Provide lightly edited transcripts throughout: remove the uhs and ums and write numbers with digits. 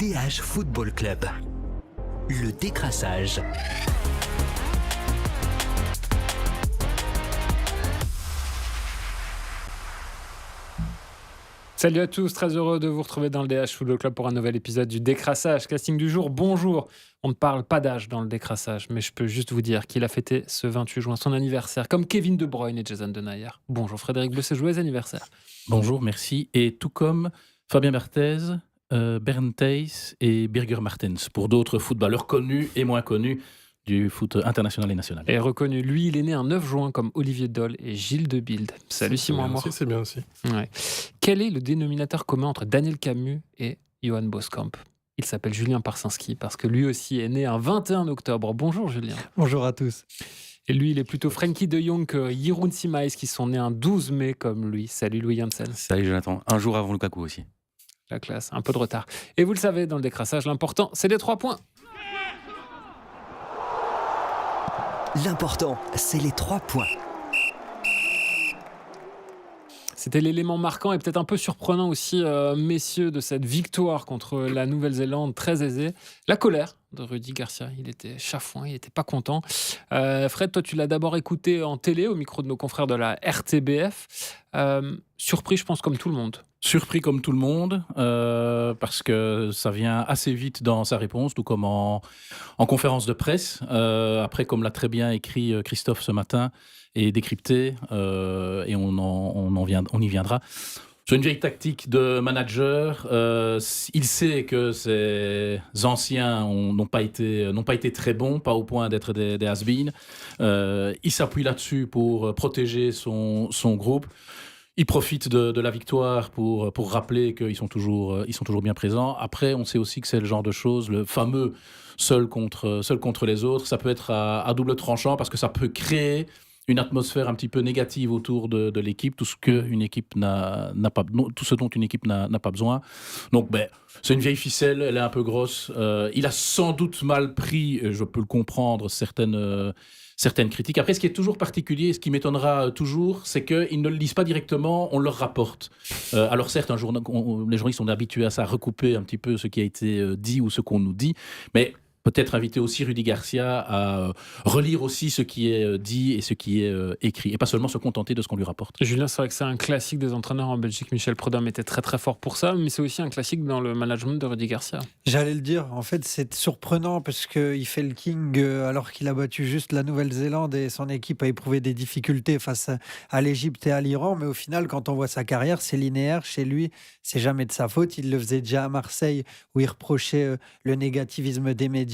DH Football Club. Le décrassage. Salut à tous, très heureux de vous retrouver dans le DH Football Club pour un nouvel épisode du décrassage. Casting du jour, bonjour. On ne parle pas d'âge dans le décrassage, mais je peux juste vous dire qu'il a fêté ce 28 juin son anniversaire, comme Kevin De Bruyne et Jason Denayer. Bonjour Frédéric Bleuset, joyeux anniversaire. Bonjour, merci. Et tout comme Fabien Barthez, Bernd Thijs et Birger Martens, pour d'autres footballeurs connus et moins connus du foot international et national. Et reconnu, lui, il est né un 9 juin comme Olivier Dole et Gilles de Bilde. Salut Simon Amour. C'est bien aussi. Ouais. Quel est le dénominateur commun entre Daniel Camus et Johan Boskamp ? Il s'appelle Julien Parsinski parce que lui aussi est né un 21 octobre. Bonjour Julien. Bonjour à tous. Et lui, il est plutôt Frenkie de Jong que Jeroen Simaes qui sont nés un 12 mai comme lui. Salut Louis Janssen. Salut Jonathan, un jour avant Lukaku aussi. La classe, un peu de retard. Et vous le savez, dans le décrassage, l'important, c'est les 3 points. L'important, c'est les 3 points. C'était l'élément marquant et peut-être un peu surprenant aussi, messieurs, de cette victoire contre la Nouvelle-Zélande, très aisée. La colère de Rudy Garcia, il était chafouin, il n'était pas content. Fred, toi, tu l'as d'abord écouté en télé, au micro de nos confrères de la RTBF. Surpris, je pense, comme tout le monde. Surpris comme tout le monde, parce que ça vient assez vite dans sa réponse, tout comme en conférence de presse. Après, comme l'a très bien écrit Christophe ce matin et décrypté, et on y viendra. C'est une vieille tactique de manager. Il sait que ses anciens n'ont pas été très bons, pas au point d'être des has-been. Il s'appuie là-dessus pour protéger son groupe. Il profite de la victoire pour rappeler qu'ils sont toujours bien présents. Après, on sait aussi que c'est le genre de choses, le fameux seul contre les autres. Ça peut être à double tranchant parce que ça peut créer une atmosphère un petit peu négative autour de l'équipe, tout ce dont une équipe n'a pas besoin. Donc, c'est une vieille ficelle, elle est un peu grosse. Il a sans doute mal pris, je peux le comprendre, certaines critiques. Après, ce qui est toujours particulier, ce qui m'étonnera toujours, c'est qu'ils ne le lisent pas directement, on leur rapporte. Alors certes, les journalistes sont habitués à ça, à recouper un petit peu ce qui a été dit ou ce qu'on nous dit, mais peut-être inviter aussi Rudy Garcia à relire aussi ce qui est dit et ce qui est écrit, et pas seulement se contenter de ce qu'on lui rapporte. Julien, c'est vrai que c'est un classique des entraîneurs en Belgique. Michel Prudhomme était très très fort pour ça, mais c'est aussi un classique dans le management de Rudy Garcia. J'allais le dire, en fait c'est surprenant parce qu'il fait le king alors qu'il a battu juste la Nouvelle-Zélande et son équipe a éprouvé des difficultés face à l'Égypte et à l'Iran, mais au final quand on voit sa carrière c'est linéaire, chez lui c'est jamais de sa faute. Il le faisait déjà à Marseille où il reprochait le négativisme des médias.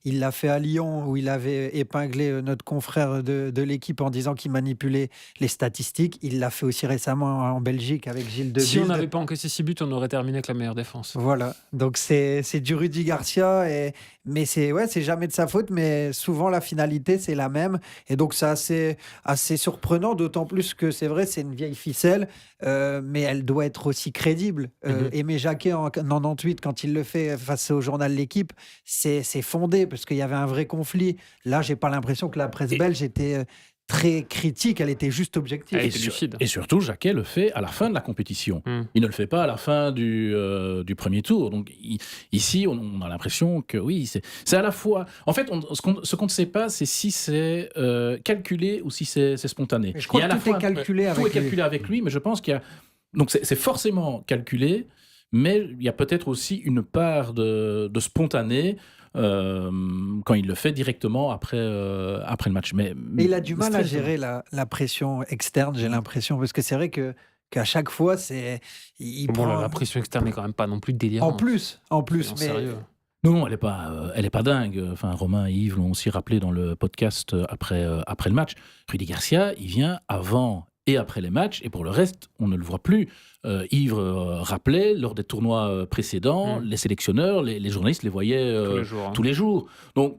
Il l'a fait à Lyon où il avait épinglé notre confrère de l'équipe en disant qu'il manipulait les statistiques. Il l'a fait aussi récemment en Belgique avec Gilles de Bilde. Si on n'avait pas encaissé 6 buts, on aurait terminé avec la meilleure défense. Voilà, donc c'est du Rudy Garcia, mais c'est jamais de sa faute, mais souvent la finalité c'est la même. Et donc c'est assez surprenant, d'autant plus que c'est vrai, c'est une vieille ficelle, mais elle doit être aussi crédible. Aimé Jacquet en 98, quand il le fait face au journal L'Équipe, c'est fondé parce qu'il y avait un vrai conflit. Là, j'ai pas l'impression que la presse belge était très critique, elle était juste objective. Et surtout, Jacquet le fait à la fin de la compétition. Il ne le fait pas à la fin du premier tour. Donc ici, on a l'impression que oui, c'est à la fois... En fait, ce qu'on ne sait pas, c'est si c'est calculé ou si c'est spontané. Mais je crois que tout est calculé avec lui, mais je pense qu'il y a... Donc c'est forcément calculé, mais il y a peut-être aussi une part de spontané quand il le fait directement après le match. Mais il a du mal à gérer la pression externe, j'ai l'impression, parce que c'est vrai qu'à chaque fois, la pression externe n'est quand même pas non plus délirante. En plus, mais... Sérieux. Non, elle est pas dingue. Enfin, Romain et Yves l'ont aussi rappelé dans le podcast après le match. Rudy Garcia, il vient avant et après les matchs, et pour le reste, on ne le voit plus. Yves rappelait, lors des tournois précédents, les sélectionneurs, les journalistes les voyaient tous les jours. Donc,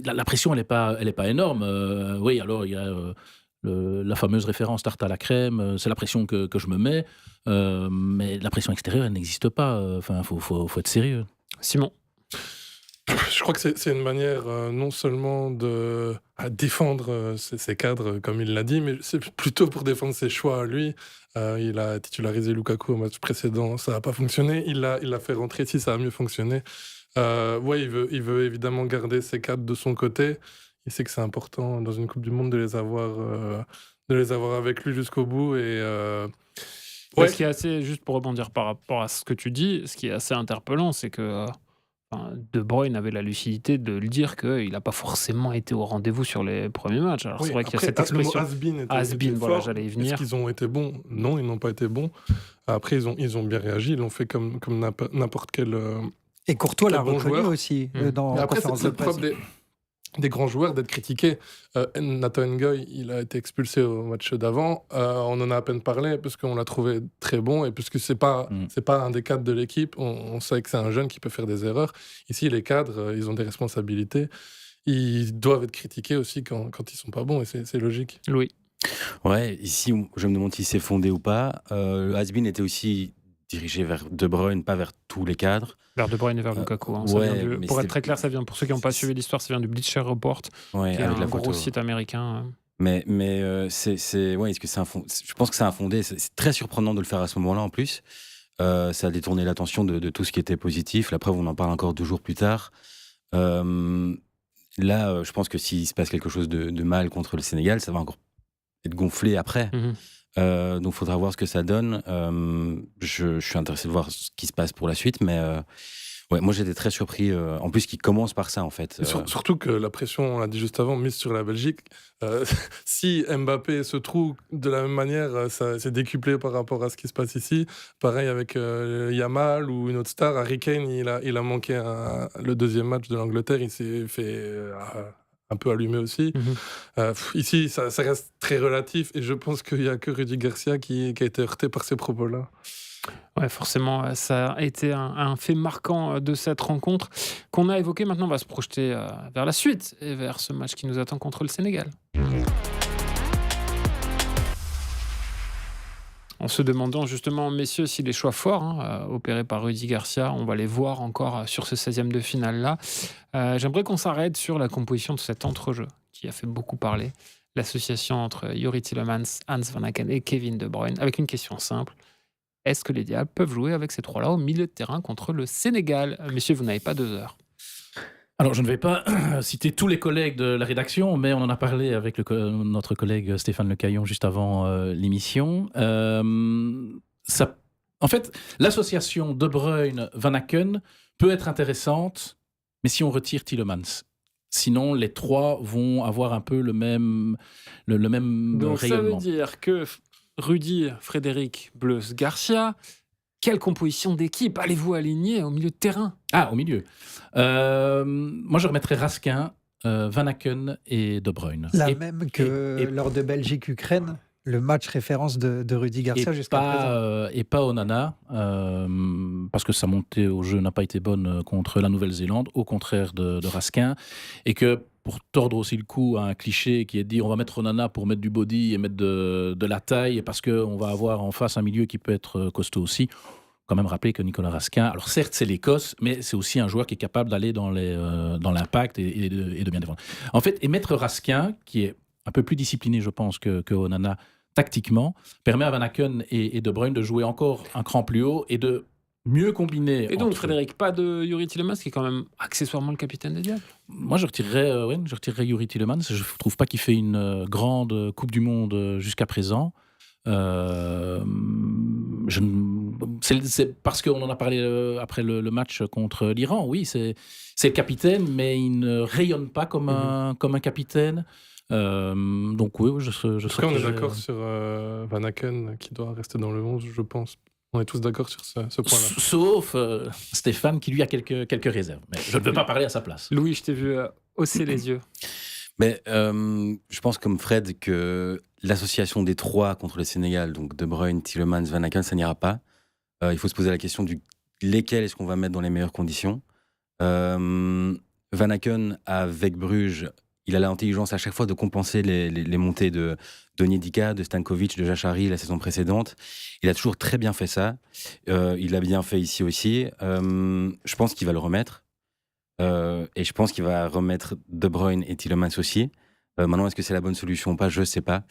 la pression, elle est pas énorme. Oui, alors il y a la fameuse référence tarte à la crème, c'est la pression que je me mets, mais la pression extérieure, elle n'existe pas. Enfin, faut être sérieux. Simon. Je crois que c'est une manière non seulement de défendre ses cadres, comme il l'a dit, mais c'est plutôt pour défendre ses choix à lui. Il a titularisé Lukaku au match précédent, ça n'a pas fonctionné. Il l'a fait rentrer ici, ça a mieux fonctionné. Ouais, il veut évidemment garder ses cadres de son côté. Il sait que c'est important dans une Coupe du Monde de les avoir avec lui jusqu'au bout. Ouais. Ce qui est assez, juste pour rebondir par rapport à ce que tu dis, ce qui est assez interpellant, c'est que De Bruyne avait la lucidité de le dire qu'il n'a pas forcément été au rendez-vous sur les premiers matchs. Alors c'est vrai qu'il y a cette expression. Has-been, voilà, j'allais y venir. Est-ce qu'ils ont été bons ? Non, ils n'ont pas été bons. Après, ils ont bien réagi, ils l'ont fait comme n'importe quel. Et Courtois l'a bon reconnu joueur. aussi Mmh. dans la Après, conférence c'est de le presse. problème des grands joueurs d'être critiqués. Nathan Ngoy, il a été expulsé au match d'avant. On en a à peine parlé parce qu'on l'a trouvé très bon et parce que c'est pas un des cadres de l'équipe. On sait que c'est un jeune qui peut faire des erreurs. Ici, les cadres, ils ont des responsabilités. Ils doivent être critiqués aussi quand ils sont pas bons et c'est logique. Louis. Ouais, ici, je me demande s'il s'est fondé ou pas. Has-been était aussi dirigé vers De Bruyne, pas vers tous les cadres. Vers De Bruyne et vers Lukaku. Hein. Pour être très clair, ça vient, pour ceux qui n'ont pas suivi l'histoire, ça vient du Bleacher Report, Ouais, qui est avec la un gros photo. site américain. Mais est-ce que c'est je pense que c'est infondé. C'est très surprenant de le faire à ce moment-là en plus. Ça a détourné l'attention de tout ce qui était positif. La preuve, on en parle encore 2 jours plus tard. Là, je pense que s'il se passe quelque chose de mal contre le Sénégal, ça va encore être gonflé après. Mhm. Donc, il faudra voir ce que ça donne. Je suis intéressé de voir ce qui se passe pour la suite, mais ouais, moi j'étais très surpris. En plus, qu'il commence par ça en fait. Et surtout que la pression, on l'a dit juste avant, mise sur la Belgique. Si Mbappé se trouve de la même manière, ça s'est décuplé par rapport à ce qui se passe ici. Pareil avec Yamal ou une autre star. Harry Kane, il a manqué le deuxième match de l'Angleterre. Il s'est fait un peu allumé aussi. Ici, ça reste très relatif et je pense qu'il n'y a que Rudy Garcia qui a été heurté par ces propos-là. Ouais, forcément, ça a été un fait marquant de cette rencontre qu'on a évoqué. Maintenant, on va se projeter vers la suite et vers ce match qui nous attend contre le Sénégal. En se demandant justement, messieurs, si les choix forts opérés par Rudy Garcia, on va les voir encore sur ce 16e de finale-là. J'aimerais qu'on s'arrête sur la composition de cet entrejeu qui a fait beaucoup parler. L'association entre Youri Tielemans, Hans Van Aken et Kevin De Bruyne, avec une question simple. Est-ce que les Diables peuvent jouer avec ces trois-là au milieu de terrain contre le Sénégal ? Messieurs, vous n'avez pas 2 heures. Alors, je ne vais pas citer tous les collègues de la rédaction, mais on en a parlé avec notre collègue Stéphane Lecaillon juste avant l'émission. En fait, l'association De Bruyne-Van Aken peut être intéressante, mais si on retire Tielemans. Sinon, les trois vont avoir un peu le même Donc, rayonnement. ça veut dire que Rudy, Frédéric, Bleus, Garcia, quelle composition d'équipe allez-vous aligner au milieu de terrain ? Ah, au milieu. Moi, je remettrais Raskin, Van Aken et De Bruyne. Même que lors de Belgique-Ukraine, le match référence de Rudy Garcia jusqu'à présent. Et pas Onana, parce que sa montée au jeu n'a pas été bonne contre la Nouvelle-Zélande, au contraire de Raskin. Et que, pour tordre aussi le coup à un cliché qui est de dire on va mettre Onana pour mettre du body et mettre de la taille, parce qu'on va avoir en face un milieu qui peut être costaud aussi. Quand même rappeler que Nicolas Raskin, alors certes c'est l'Écosse, mais c'est aussi un joueur qui est capable d'aller dans l'impact et de bien défendre. En fait, et mettre Raskin, qui est un peu plus discipliné, je pense, que Onana tactiquement, permet à Van Aken et De Bruyne de jouer encore un cran plus haut et de mieux combiner. Et donc, Frédéric, pas de Youri Tielemans, qui est quand même accessoirement le capitaine des Diables ? Moi, je retirerais Youri Tielemans. Je ne trouve pas qu'il fait une grande Coupe du Monde jusqu'à présent. C'est parce qu'on en a parlé après le match contre l'Iran. Oui, c'est le capitaine, mais il ne rayonne pas comme un capitaine. Donc oui, je serais... En tout cas, on est d'accord sur Van Aken qui doit rester dans le 11, je pense. On est tous d'accord sur ce point-là. Sauf Stéphane qui lui a quelques réserves. Mais je ne veux pas parler à sa place. Louis, je t'ai vu hausser les yeux. Mais je pense comme Fred que l'association des trois contre le Sénégal, donc De Bruyne, Tielemans, Van Aken, ça n'ira pas. Il faut se poser la question lesquels est-ce qu'on va mettre dans les meilleures conditions. Van Aken avec Bruges, il a l'intelligence à chaque fois de compenser les montées de Onyedika, de Stankovic, de Jachari la saison précédente. Il a toujours très bien fait ça. Il l'a bien fait ici aussi. Je pense qu'il va le remettre. Et je pense qu'il va remettre De Bruyne et Tielemans aussi. Maintenant, est-ce que c'est la bonne solution ou pas? Je ne sais pas.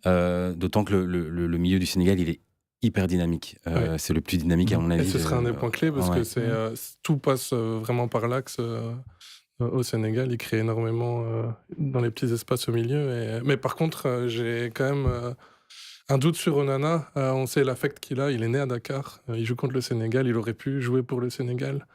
D'autant que le milieu du Sénégal, il est hyper dynamique. Ouais. C'est le plus dynamique, à mon Et avis. ce serait un des points clés parce Ouais. que tout passe vraiment par l'axe au Sénégal. Il crée énormément dans les petits espaces au milieu. Mais par contre, j'ai quand même un doute sur Onana. On sait l'affect qu'il a. Il est né à Dakar. Il joue contre le Sénégal. Il aurait pu jouer pour le Sénégal.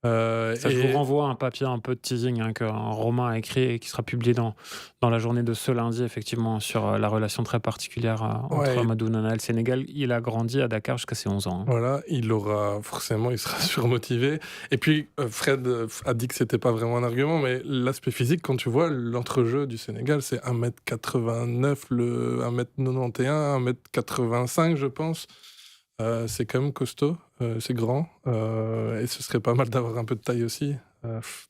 Ça, je vous renvoie à un papier un peu de teasing qu'un Romain a écrit et qui sera publié dans la journée de ce lundi, effectivement, sur la relation très particulière entre Ouais. Amadou Onana et le Sénégal. Il a grandi à Dakar jusqu'à ses 11 ans. Voilà, il sera surmotivé. Et puis, Fred a dit que c'était pas vraiment un argument, mais l'aspect physique, quand tu vois l'entrejeu du Sénégal, c'est 1m89, 1m91, 1m85, je pense. C'est quand même costaud, c'est grand. Et ce serait pas mal d'avoir un peu de taille aussi.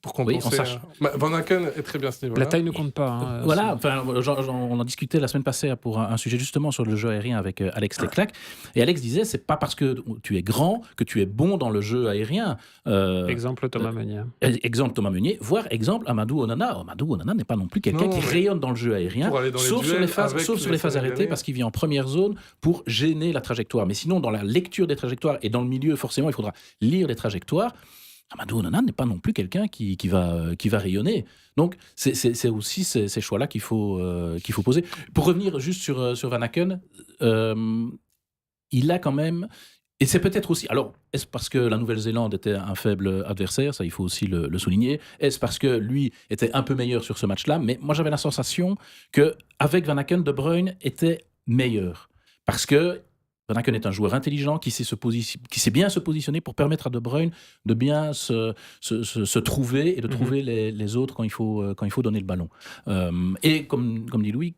Pour Oui, compenser. on sache. Van Aken est très bien à ce niveau-là. La taille ne compte pas. Hein, Voilà, enfin, on en discutait la semaine passée pour un sujet justement sur le jeu aérien avec Alex Leclerc. Et Alex disait, c'est pas parce que tu es grand que tu es bon dans le jeu aérien. Exemple Thomas Meunier. Exemple Thomas Meunier, voire exemple Amadou Onana. Amadou Onana n'est pas non plus quelqu'un Non, qui mais rayonne dans le jeu aérien, pour aller dans les sauf sur duels les phases, avec sauf sur les les phases arrêtées Sénégalais. parce qu'il vient en première zone pour gêner la trajectoire. Mais sinon, dans la lecture des trajectoires et dans le milieu, forcément, il faudra lire les trajectoires. Amadou Onana n'est pas non plus quelqu'un qui va rayonner. Donc, c'est aussi ces choix-là qu'il faut poser. Pour revenir juste sur Van Aken, il a quand même... Et c'est peut-être aussi... Alors, est-ce parce que la Nouvelle-Zélande était un faible adversaire? Ça, il faut aussi le souligner. Est-ce parce que lui était un peu meilleur sur ce match-là? Mais moi, j'avais la sensation qu'avec Van Aken, De Bruyne était meilleur. Parce que Van Aken est un joueur intelligent qui sait bien se positionner pour permettre à De Bruyne de bien se trouver et de trouver les autres quand il faut donner le ballon. Et comme dit Louis,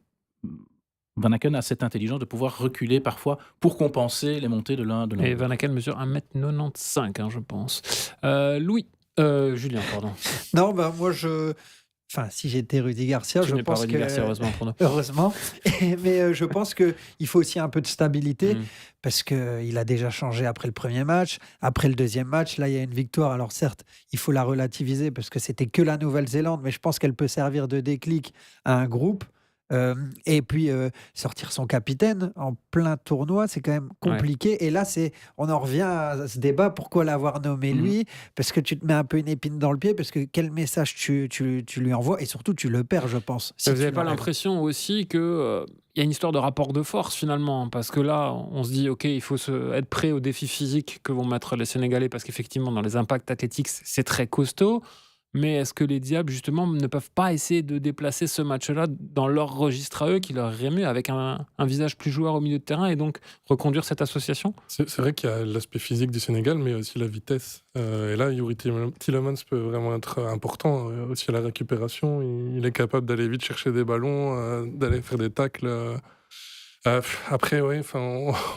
Van Aken a cette intelligence de pouvoir reculer parfois pour compenser les montées de l'un de l'autre. Et Van Aken mesure 1m95, je pense. Julien, pardon. Non, bah, moi, Enfin, si j'étais Rudy Garcia, Tu je n'es pas pense Rudy que... Garcia, heureusement pour nous. Heureusement. Mais je pense qu'il faut aussi un peu de stabilité Mm. parce qu'il a déjà changé après le premier match. Après le deuxième match, là, il y a une victoire. Alors certes, il faut la relativiser parce que c'était que la Nouvelle-Zélande, mais je pense qu'elle peut servir de déclic à un groupe. Et puis sortir son capitaine en plein tournoi, c'est quand même compliqué. Et là, on en revient à ce débat, pourquoi l'avoir nommé lui? Parce que tu te mets un peu une épine dans le pied, parce que quel message tu lui envoies, et surtout tu le perds, je pense. si Vous tu n'avez pas l'enlèves. l'impression aussi que il y a une histoire de rapport de force finalement, parce que là, on se dit, ok, il faut être prêt aux défis physiques que vont mettre les Sénégalais, parce qu'effectivement, dans les impacts athlétiques, c'est très costaud. Mais est-ce que les Diables, justement, ne peuvent pas essayer de déplacer ce match-là dans leur registre à eux, qui leur irait mieux, avec un visage plus joueur au milieu de terrain, et donc reconduire cette association? C'est vrai qu'il y a l'aspect physique du Sénégal, mais aussi la vitesse. Et là, Youri Tielemans peut vraiment être important. Aussi à la récupération, il est capable d'aller vite chercher des ballons, d'aller faire des tacles. Après, oui,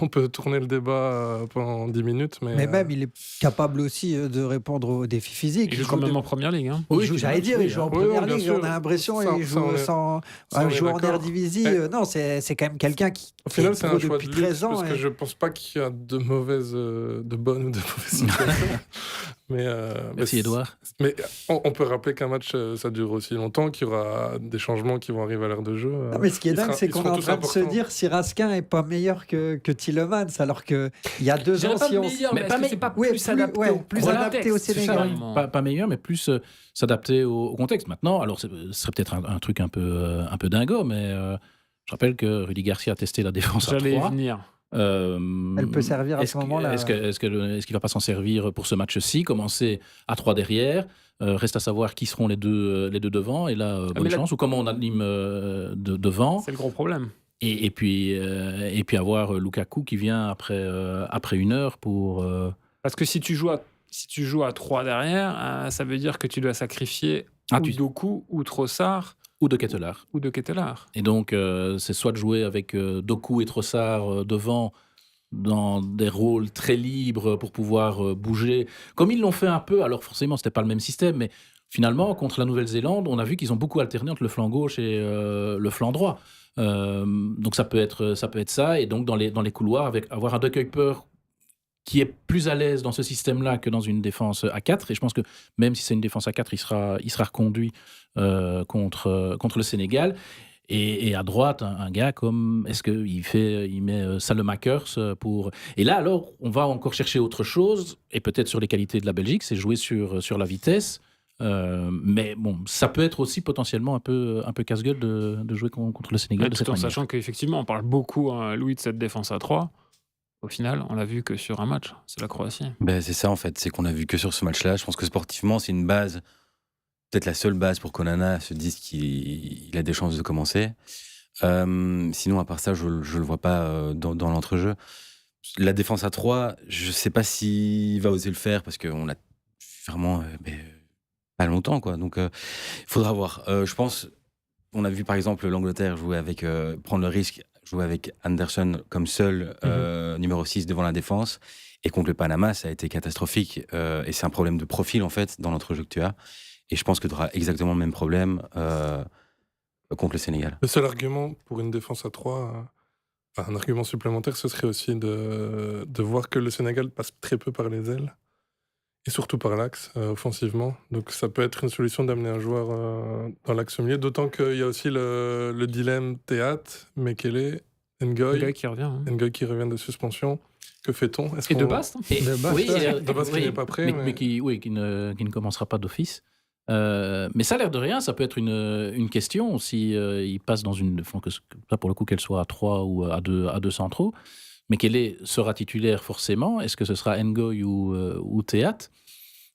on peut tourner le débat pendant 10 minutes. Mais même, il est capable aussi de répondre aux défis physiques. Il joue quand même en première ligue. Hein. J'allais dire, il joue en Oui, première bien ligue. sûr. On a l'impression Ça, qu'il ça, on joue est- sans ça, on est joue en d'accord. Eredivisie. Non, c'est quand même quelqu'un qui Au final, est c'est pro un choix de depuis luxe, 13 ans. parce que je pense pas qu'il y a de bonnes ou de mauvaises situations. mais Merci, Edouard. Mais on peut rappeler qu'un match, ça dure aussi longtemps, qu'il y aura des changements qui vont arriver à l'heure de jeu. Non, mais ce qui est dingue, c'est ils qu'on est seront en tous train de se importants. dire si Raskin est pas meilleur que Tielemans, alors qu'il y a 2 ans, si on... mais pas est-ce que c'est pas Ouais, plus adapté ouais, au plus contexte, adapté au Sénégal. finalement. Pas meilleur, mais plus s'adapter au contexte. Maintenant, alors ce serait peut-être un truc un peu dingo, mais je rappelle que Rudy Garcia a testé la défense à J'allais y 3. venir. Elle peut servir à ce moment-là. Est-ce qu'il ne va pas s'en servir pour ce match-ci? Commencer à 3 derrière. Reste à savoir qui seront les deux devant. Et là, bonne mais là- chance. Ou comment on anime devant. C'est le gros problème. Et puis avoir Lukaku qui vient après une heure pour... Parce que si tu joues à 3 derrière, ça veut dire que tu dois sacrifier Ah, ou Doku, ou Trossard, ou de Ketelaar. ou de Ketelaar. Et donc, c'est soit de jouer avec Doku et Trossard devant dans des rôles très libres pour pouvoir bouger, comme ils l'ont fait un peu. Alors forcément, c'était pas le même système, mais finalement, contre la Nouvelle-Zélande, on a vu qu'ils ont beaucoup alterné entre le flanc gauche et le flanc droit. Donc ça peut être ça. Et donc, dans les couloirs, avoir un De Kuyper qui est plus à l'aise dans ce système-là que dans une défense à 4. Et je pense que même si c'est une défense à 4, il sera reconduit contre le Sénégal. Et à droite, un gars comme... Est-ce qu'il met Salemakers pour... Et là, alors, on va encore chercher autre chose, et peut-être sur les qualités de la Belgique, c'est jouer sur la vitesse. Mais bon, ça peut être aussi potentiellement un peu casse-gueule de jouer contre le Sénégal de cette Tout en manière. sachant qu'effectivement, on parle beaucoup, Louis, de cette défense à 3. Au final, on l'a vu que sur un match, c'est la Croatie. Ben, c'est ça en fait, c'est qu'on a vu que sur ce match-là. Je pense que sportivement, c'est une base, peut-être la seule base pour qu'Onana se dise qu'il a des chances de commencer. Sinon, à part ça, je le vois pas dans l'entrejeu. La défense à 3, je sais pas s'il va oser le faire parce qu'on a vraiment pas longtemps, quoi. Donc, il faudra voir. Je pense, on a vu par exemple l'Angleterre jouer avec, prendre le risque, jouer avec Anderson comme seul numéro 6 devant la défense. Et contre le Panama, ça a été catastrophique. Et c'est un problème de profil, en fait, dans l'entrejeu que tu as. Et je pense que tu auras exactement le même problème contre le Sénégal. Le seul argument pour une défense à 3, un argument supplémentaire, ce serait aussi de voir que le Sénégal passe très peu par les ailes. Et surtout par l'axe, offensivement. Donc ça peut être une solution d'amener un joueur dans l'axe au milieu. D'autant qu'il y a aussi le dilemme Théâtre, Mekele, Le gars Ngoy. qui revient. Ngoy qui revient de suspension. Que fait-on? Et de Bast. De Bast, Oui, De Bast qui n'est pas prêt, mais- qui ne commencera pas d'office. Mais ça a l'air de rien, ça peut être une question si il passe dans une... Pas pour le coup qu'elle soit à 3 ou à 2 centraux, mais sera titulaire forcément. Est-ce que ce sera Ngoy ou Théâtre?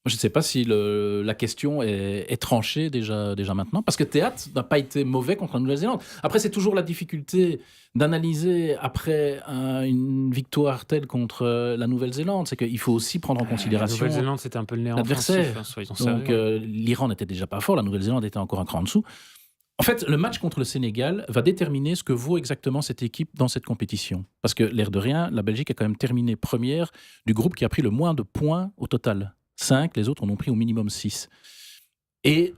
Je ne sais pas si la question est tranchée déjà maintenant, parce que Théâtre n'a pas été mauvais contre la Nouvelle-Zélande. Après, c'est toujours la difficulté d'analyser après une victoire telle contre la Nouvelle-Zélande, c'est qu'il faut aussi prendre en La considération Nouvelle-Zélande, c'était un peu le néant l'adversaire. offensif, soyons sérieux. Donc l'Iran n'était déjà pas fort, la Nouvelle-Zélande était encore un cran en dessous. En fait, le match contre le Sénégal va déterminer ce que vaut exactement cette équipe dans cette compétition. Parce que, l'air de rien, la Belgique a quand même terminé première du groupe qui a pris le moins de points au total. 5, les autres en ont pris au minimum 6. Et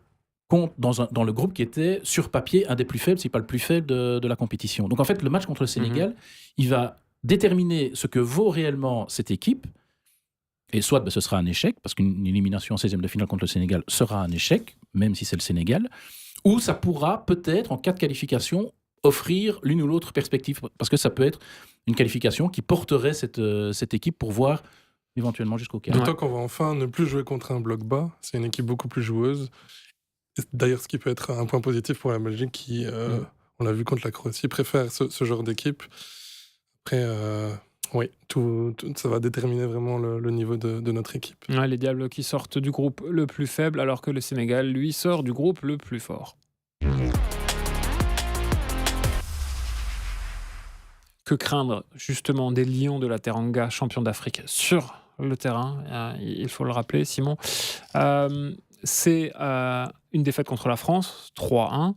dans le groupe qui était, sur papier, un des plus faibles, si pas le plus faible de la compétition. Donc en fait, le match contre le Sénégal, il va déterminer ce que vaut réellement cette équipe. Et soit ce sera un échec, parce qu'une élimination en 16e de finale contre le Sénégal sera un échec, même si c'est le Sénégal, ou ça pourra peut-être, en cas de qualification, offrir l'une ou l'autre perspective, parce que ça peut être une qualification qui porterait cette équipe pour voir éventuellement jusqu'au quart. D'autant qu'on va enfin ne plus jouer contre un bloc bas. C'est une équipe beaucoup plus joueuse. Et d'ailleurs, ce qui peut être un point positif pour la Belgique qui, on l'a vu contre la Croatie, préfère ce genre d'équipe. Après, oui, tout, ça va déterminer vraiment le niveau de notre équipe. Ouais, les Diables qui sortent du groupe le plus faible, alors que le Sénégal, lui, sort du groupe le plus fort. Que craindre justement des Lions de la Teranga, champions d'Afrique sur le terrain, il faut le rappeler, Simon. C'est une défaite contre la France, 3-1.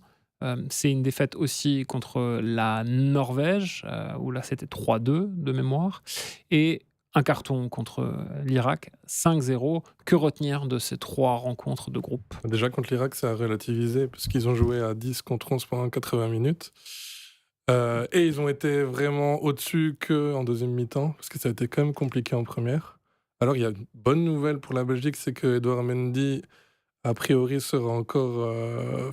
C'est une défaite aussi contre la Norvège, où là c'était 3-2 de mémoire. Et un carton contre l'Irak, 5-0. Que retenir de ces 3 rencontres de groupe? Déjà, contre l'Irak, ça a relativisé, parce qu'ils ont joué à 10 contre 11 pendant 80 minutes. Et ils ont été vraiment au-dessus qu'en deuxième mi-temps, parce que ça a été quand même compliqué en première. Alors, il y a une bonne nouvelle pour la Belgique, c'est que Edouard Mendy, a priori, sera encore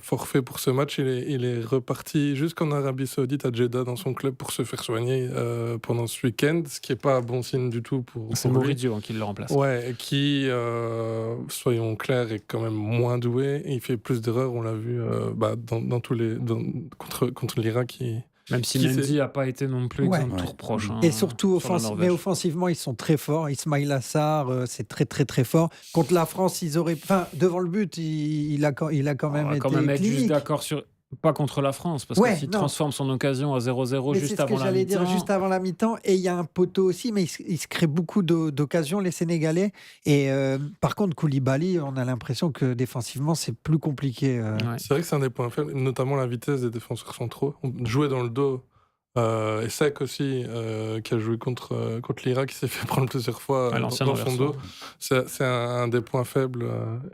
forfait pour ce match. Il est reparti jusqu'en Arabie Saoudite, à Jeddah, dans son club, pour se faire soigner pendant ce week-end, ce qui n'est pas un bon signe du tout pour C'est lui. Maurizio qui le remplace. Ouais, et qui, soyons clairs, est quand même moins doué. Il fait plus d'erreurs, on l'a vu dans tous les contre l'Irak. Même si Qui Mendy n'a pas été non plus exempt de tout Ouais. reproche. Et surtout, sur la Norvège. mais offensivement, ils sont très forts. Ismail Assar, c'est très, très, très fort. Contre la France, ils auraient. Enfin, devant le but, il a quand même On va été quand même être juste clinique. d'accord sur... Pas contre la France, parce Ouais, que s'il non. transforme son occasion à 0-0 Mais juste c'est ce avant que la j'allais dire, mi-temps. juste avant la mi-temps. Et il y a un poteau aussi, mais il se crée beaucoup d'occasions, les Sénégalais. Et par contre, Koulibaly, on a l'impression que défensivement, c'est plus compliqué. Ouais. C'est vrai que c'est un des points faibles, notamment la vitesse des défenseurs centraux. On jouait dans le dos. Et Sek aussi, qui a joué contre l'Irak, qui s'est fait prendre plusieurs fois À l'ancien dans son renversement. dos. C'est un des points faibles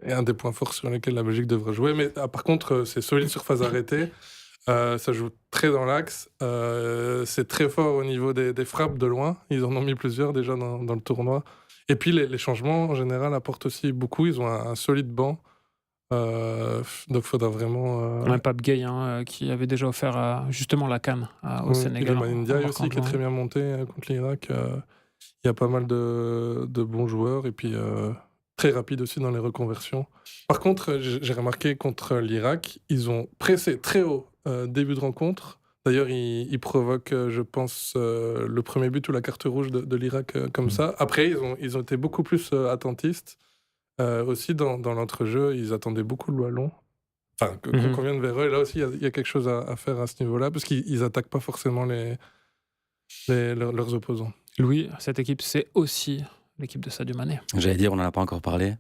et un des points forts sur lesquels la Belgique devrait jouer. Mais par contre, c'est solide sur phase arrêtée. Ça joue très dans l'axe. C'est très fort au niveau des frappes de loin. Ils en ont mis plusieurs déjà dans le tournoi. Et puis les changements, en général, apportent aussi beaucoup. Ils ont un solide banc. Donc il faudra vraiment... Un Pape Gueye qui avait déjà offert justement la CAN au Sénégal. Iliman Ndiaye aussi, qui est très bien monté contre l'Irak. Il y a pas mal de bons joueurs. Et puis très rapide aussi dans les reconversions. Par contre, j'ai remarqué contre l'Irak, ils ont pressé très haut début de rencontre. D'ailleurs, ils provoquent, je pense, le premier but ou la carte rouge de l'Irak comme ça. Après, ils ont été beaucoup plus attentistes. Aussi, dans l'entrejeu, ils attendaient beaucoup le ballon. Enfin, qu'on vienne vers eux. Et là aussi, il y a quelque chose à faire à ce niveau-là, parce qu'ils n'attaquent pas forcément leurs opposants. Louis, cette équipe, c'est aussi l'équipe de Sadio Mané. J'allais dire, on n'en a pas encore parlé.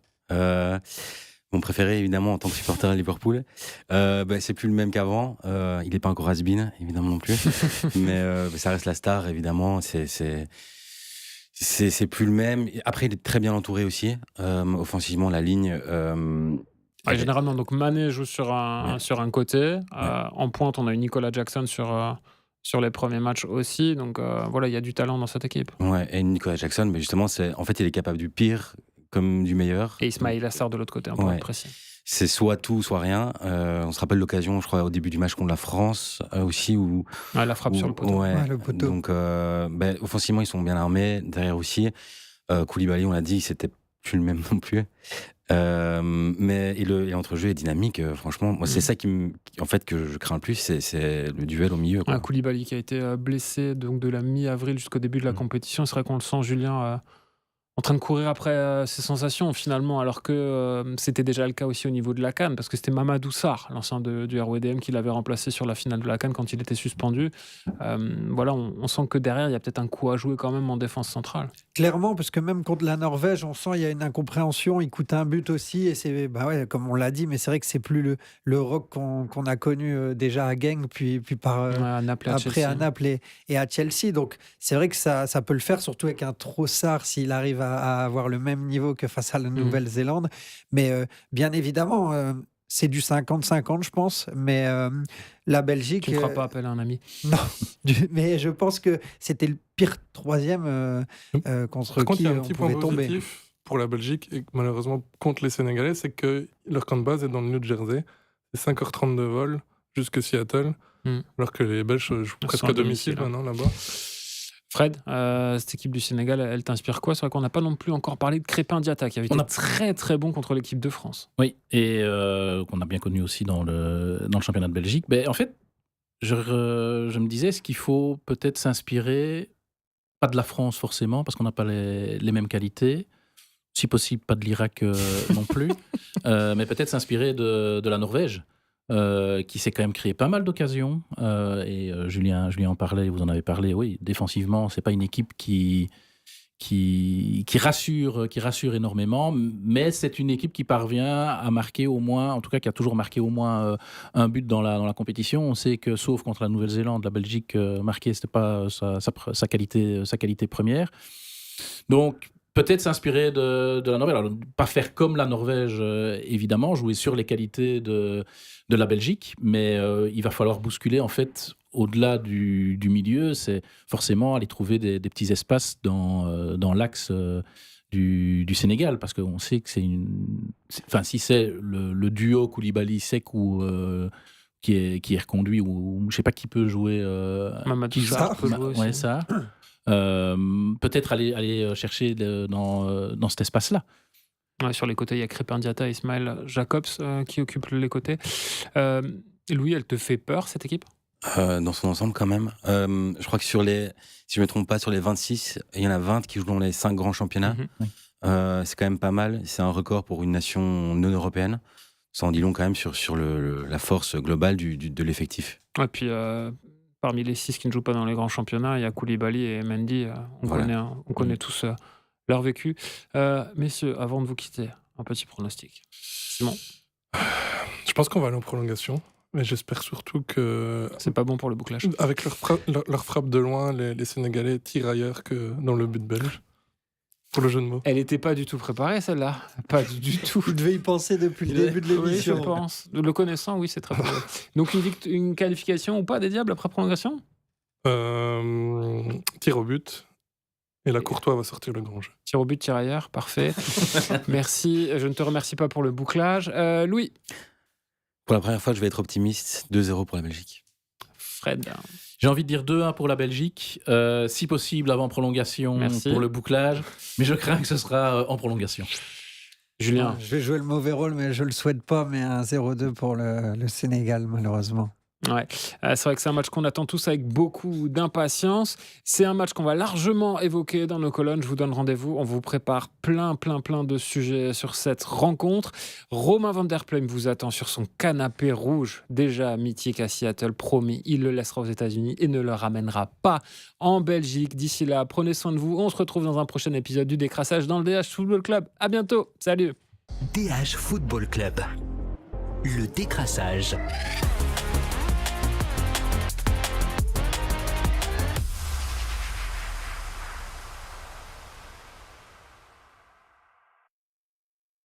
Mon préféré, évidemment, en tant que supporter à Liverpool. C'est plus le même qu'avant. Il n'est pas encore has-been, évidemment non plus. mais ça reste la star, évidemment. C'est plus le même. Après, il est très bien entouré aussi. Offensivement, la ligne... généralement, donc Mané joue sur un côté. En pointe, on a eu Nicolas Jackson sur les premiers matchs aussi. Donc voilà, il y a du talent dans cette équipe. Ouais, et Nicolas Jackson, mais justement, en fait, il est capable du pire comme du meilleur. Et Ismaïla Assar de l'autre côté, pour être précis. C'est soit tout, soit rien. On se rappelle l'occasion, je crois, au début du match contre la France aussi. La frappe sur le poteau. Le poteau. Donc, offensivement, ils sont bien armés. Derrière aussi. Koulibaly, on l'a dit, c'était plus le même non plus. Et l'entrejeu est dynamique. Franchement, moi, c'est ça que je crains le plus, c'est le duel au milieu. Un Koulibaly qui a été blessé donc de la mi-avril jusqu'au début de la compétition. C'est vrai qu'on le sent, Julien, en train de courir après ses sensations finalement, alors que c'était déjà le cas aussi au niveau de la CAN, parce que c'était Mamadou Sarr, l'ancien du RWDM, qui l'avait remplacé sur la finale de la CAN quand il était suspendu. Voilà, on sent que derrière, il y a peut-être un coup à jouer quand même en défense centrale. Clairement, parce que même contre la Norvège, on sent qu'il y a une incompréhension. Il coûte un but aussi, et c'est comme on l'a dit, mais c'est vrai que c'est plus le rock qu'on a connu déjà à Genk, puis à Naples, après à Naples et à Chelsea. Donc c'est vrai que ça peut le faire, surtout avec un Trossard, s'il arrive à avoir le même niveau que face à la Nouvelle-Zélande. Mais bien évidemment, c'est du 50-50, je pense. Mais la Belgique... Tu ne feras pas appel à un ami. Non, mais je pense que c'était le pire troisième contre qui il y a un petit on point pouvait tomber. positif pour la Belgique, et malheureusement contre les Sénégalais, c'est que leur camp de base est dans le New Jersey. C'est 5h30 de vol jusque Seattle, alors que les Belges jouent presque à domicile maintenant là-bas. Fred, cette équipe du Sénégal, elle t'inspire quoi? C'est vrai qu'on n'a pas non plus encore parlé de Crépin Diatta, qui avait été très très bon contre l'équipe de France. Oui, et qu'on a bien connu aussi dans le championnat de Belgique. Mais en fait, je me disais, est-ce qu'il faut peut-être s'inspirer, pas de la France forcément, parce qu'on n'a pas les mêmes qualités, si possible pas de l'Irak non plus, mais peut-être s'inspirer de la Norvège, qui s'est quand même créé pas mal d'occasions. Et Julien en parlait, vous en avez parlé. Oui, défensivement, c'est pas une équipe qui rassure énormément, mais c'est une équipe qui parvient à marquer au moins, en tout cas qui a toujours marqué au moins un but dans la compétition. On sait que, sauf contre la Nouvelle-Zélande, la Belgique marquer, c'était pas sa qualité première. Donc peut-être s'inspirer de la Norvège. Alors, pas faire comme la Norvège, évidemment, jouer sur les qualités de la Belgique, mais il va falloir bousculer, en fait, au-delà du milieu, c'est forcément aller trouver des petits espaces dans l'axe du Sénégal, parce qu'on sait que si c'est le duo Koulibaly-Seck ou... qui est reconduit, ou je ne sais pas qui peut jouer... Mamadou Sarr peut jouer aussi. Ouais, ça. Peut-être aller chercher dans cet espace-là. Ouais, sur les côtés, il y a Crépin Diatta et Ismaël Jacobs qui occupent les côtés. Louis, elle te fait peur, cette équipe? Dans son ensemble, quand même. Je crois que si je ne me trompe pas, sur les 26, il y en a 20 qui jouent dans les 5 grands championnats. C'est quand même pas mal. C'est un record pour une nation non européenne. Ça en dit long quand même sur la force globale de l'effectif. Et puis... parmi les 6 qui ne jouent pas dans les grands championnats, il y a Koulibaly et Mendy. On connaît tous leur vécu. Messieurs, avant de vous quitter, un petit pronostic. Simon? Je pense qu'on va aller en prolongation, mais j'espère surtout que... C'est pas bon pour le bouclage. Avec leur frappe de loin, les Sénégalais tirent ailleurs que dans le but belge. pour le jeu de mots. Elle n'était pas du tout préparée, celle-là. Pas du tout. Vous devez y penser depuis le début de Oui, je l'émission. pense. Le connaissant, oui, c'est très probable. Donc, une qualification ou pas des Diables après prolongation? Tir au but. Et la Courtois va sortir le grand jeu. Tir au but, tir ailleurs, parfait. Merci. Je ne te remercie pas pour le bouclage. Louis. Pour la première fois, je vais être optimiste. 2-0 pour la Belgique. Fred. J'ai envie de dire 2-1 pour la Belgique, si possible avant prolongation Merci. pour le bouclage, mais je crains que ce sera en prolongation. Julien. Je vais jouer le mauvais rôle, mais je le souhaite pas. Mais un 0-2 pour le Sénégal, malheureusement. Ouais, c'est vrai que c'est un match qu'on attend tous avec beaucoup d'impatience. C'est un match qu'on va largement évoquer dans nos colonnes. Je vous donne rendez-vous. On vous prépare plein de sujets sur cette rencontre. Romain Van Der Pleum vous attend sur son canapé rouge, déjà mythique à Seattle. Promis, il le laissera aux États-Unis et ne le ramènera pas en Belgique. D'ici là, prenez soin de vous. On se retrouve dans un prochain épisode du Décrassage dans le DH Football Club. À bientôt. Salut. DH Football Club. Le décrassage.